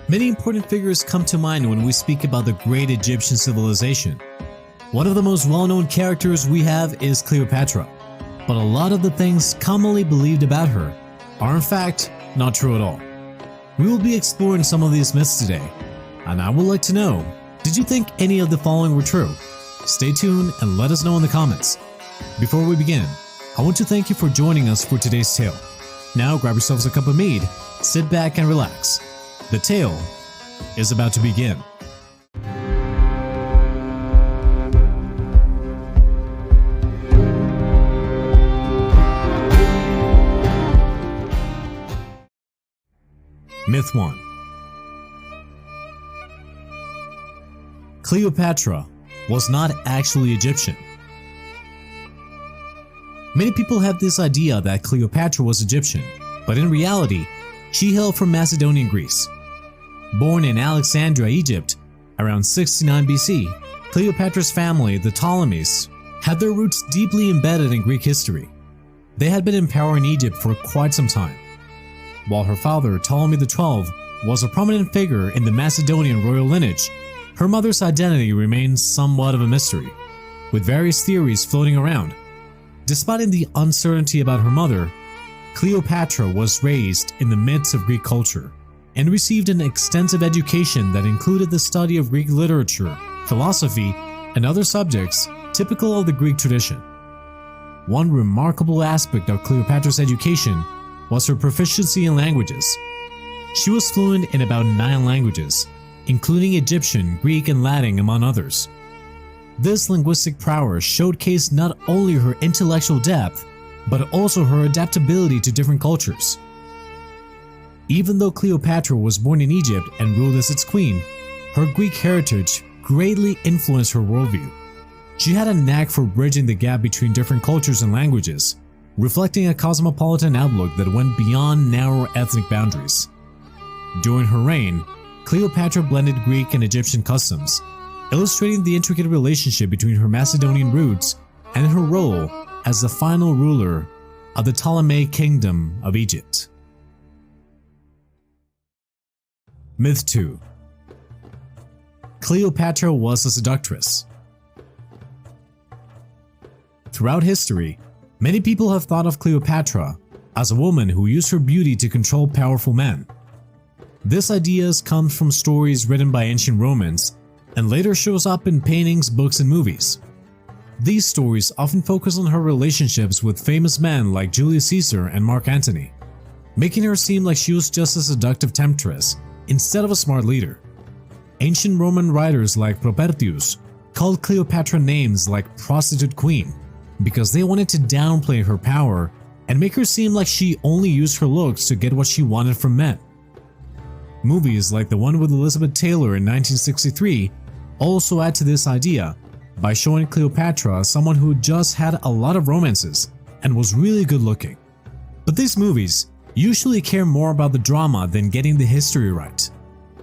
Many important figures come to mind when we speak about the great Egyptian civilization. One of the most well-known characters we have is Cleopatra, but a lot of the things commonly believed about her are in fact not true at all. We will be exploring some of these myths today, and I would like to know, did you think any of the following were true? Stay tuned and let us know in the comments. Before we begin, I want to thank you for joining us for today's tale. Now grab yourselves a cup of mead, sit back and relax. The tale is about to begin. Myth 1. Cleopatra was not actually Egyptian. Many people have this idea that Cleopatra was Egyptian, but in reality, she hailed from Macedonian Greece. Born in Alexandria, Egypt, around 69 BC, Cleopatra's family, the Ptolemies, had their roots deeply embedded in Greek history. They had been in power in Egypt for quite some time. While her father, Ptolemy XII, was a prominent figure in the Macedonian royal lineage, her mother's identity remains somewhat of a mystery, with various theories floating around. Despite the uncertainty about her mother, Cleopatra was raised in the midst of Greek culture and received an extensive education that included the study of Greek literature, philosophy, and other subjects typical of the Greek tradition. One remarkable aspect of Cleopatra's education was her proficiency in languages. She was fluent in about 9 languages, including Egyptian, Greek, and Latin, among others. This linguistic prowess showcased not only her intellectual depth, but also her adaptability to different cultures. Even though Cleopatra was born in Egypt and ruled as its queen, her Greek heritage greatly influenced her worldview. She had a knack for bridging the gap between different cultures and languages, reflecting a cosmopolitan outlook that went beyond narrow ethnic boundaries. During her reign, Cleopatra blended Greek and Egyptian customs, illustrating the intricate relationship between her Macedonian roots and her role as the final ruler of the Ptolemaic Kingdom of Egypt. Myth 2. Cleopatra was a seductress. Throughout history, many people have thought of Cleopatra as a woman who used her beauty to control powerful men. This idea comes from stories written by ancient Romans and later shows up in paintings, books, and movies. These stories often focus on her relationships with famous men like Julius Caesar and Mark Antony, making her seem like she was just a seductive temptress instead of a smart leader. Ancient Roman writers like Propertius called Cleopatra names like prostitute queen because they wanted to downplay her power and make her seem like she only used her looks to get what she wanted from men. Movies like the one with Elizabeth Taylor in 1963 also add to this idea by showing Cleopatra as someone who just had a lot of romances and was really good looking. But these movies usually care more about the drama than getting the history right.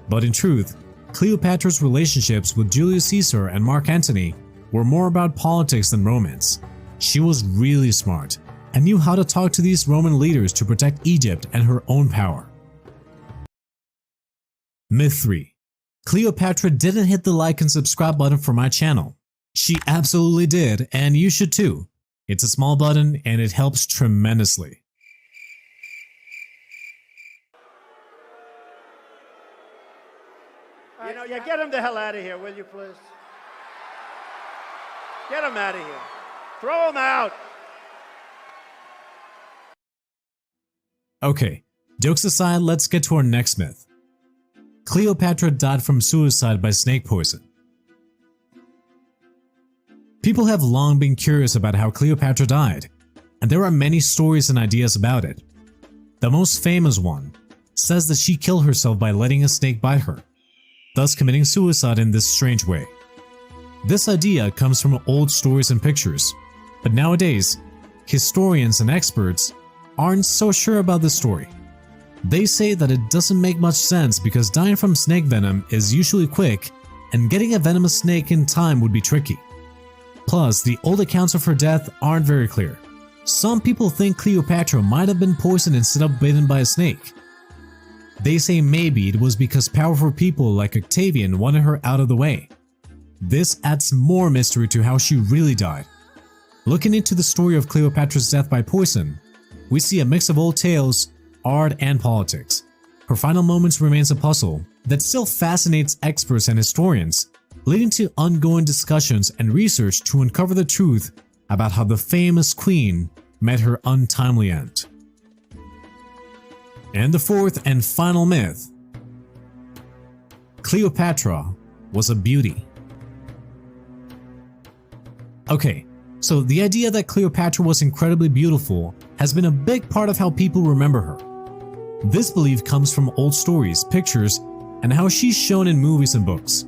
But in truth, Cleopatra's relationships with Julius Caesar and Mark Antony were more about politics than romance. She was really smart and knew how to talk to these Roman leaders to protect Egypt and her own power. Myth 3. Cleopatra didn't hit the like and subscribe button for my channel. She absolutely did, and you should too. It's a small button and it helps tremendously. Yeah, get him the hell out of here, will you please? Get him out of here. Throw him out. Okay, jokes aside, let's get to our next myth. Cleopatra died from suicide by snake poison. People have long been curious about how Cleopatra died, and there are many stories and ideas about it. The most famous one says that she killed herself by letting a snake bite her, thus committing suicide in this strange way. This idea comes from old stories and pictures, but nowadays, historians and experts aren't so sure about the story. They say that it doesn't make much sense because dying from snake venom is usually quick and getting a venomous snake in time would be tricky. Plus, the old accounts of her death aren't very clear. Some people think Cleopatra might have been poisoned instead of bitten by a snake. They say maybe it was because powerful people like Octavian wanted her out of the way. This adds more mystery to how she really died. Looking into the story of Cleopatra's death by poison, we see a mix of old tales, art, and politics. Her final moments remains a puzzle that still fascinates experts and historians, leading to ongoing discussions and research to uncover the truth about how the famous queen met her untimely end. And the fourth and final myth: Cleopatra was a beauty. Okay, so the idea that Cleopatra was incredibly beautiful has been a big part of how people remember her. This belief comes from old stories, pictures, and how she's shown in movies and books.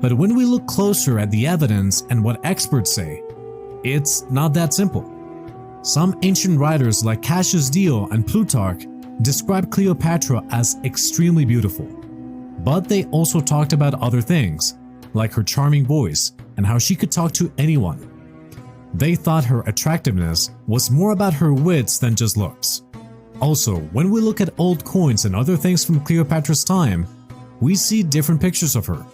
But when we look closer at the evidence and what experts say, it's not that simple. Some ancient writers like Cassius Dio and Plutarch described Cleopatra as extremely beautiful. But they also talked about other things, like her charming voice and how she could talk to anyone. They thought her attractiveness was more about her wits than just looks. Also, when we look at old coins and other things from Cleopatra's time, we see different pictures of her.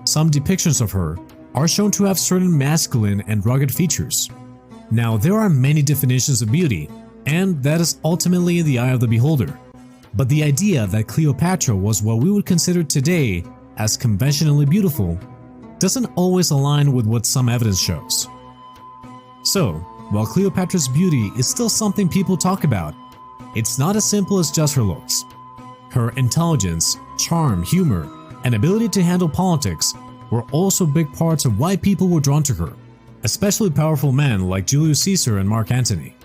Some depictions of her are shown to have certain masculine and rugged features. Now, there are many definitions of beauty, and that is ultimately in the eye of the beholder. But the idea that Cleopatra was what we would consider today as conventionally beautiful doesn't always align with what some evidence shows. So, while Cleopatra's beauty is still something people talk about, it's not as simple as just her looks. Her intelligence, charm, humor, and ability to handle politics were also big parts of why people were drawn to her, especially powerful men like Julius Caesar and Mark Antony.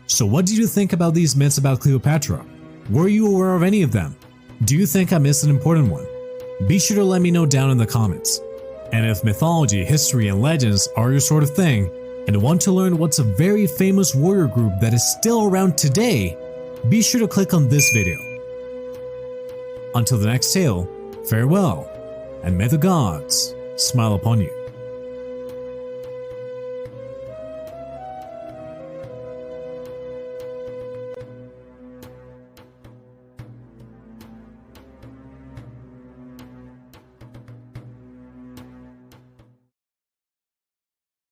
So what did you think about these myths about Cleopatra? Were you aware of any of them? Do you think I missed an important one? Be sure to let me know down in the comments. And if mythology, history, and legends are your sort of thing, and want to learn what's a very famous warrior group that is still around today, be sure to click on this video. Until the next tale, farewell, and may the gods smile upon you.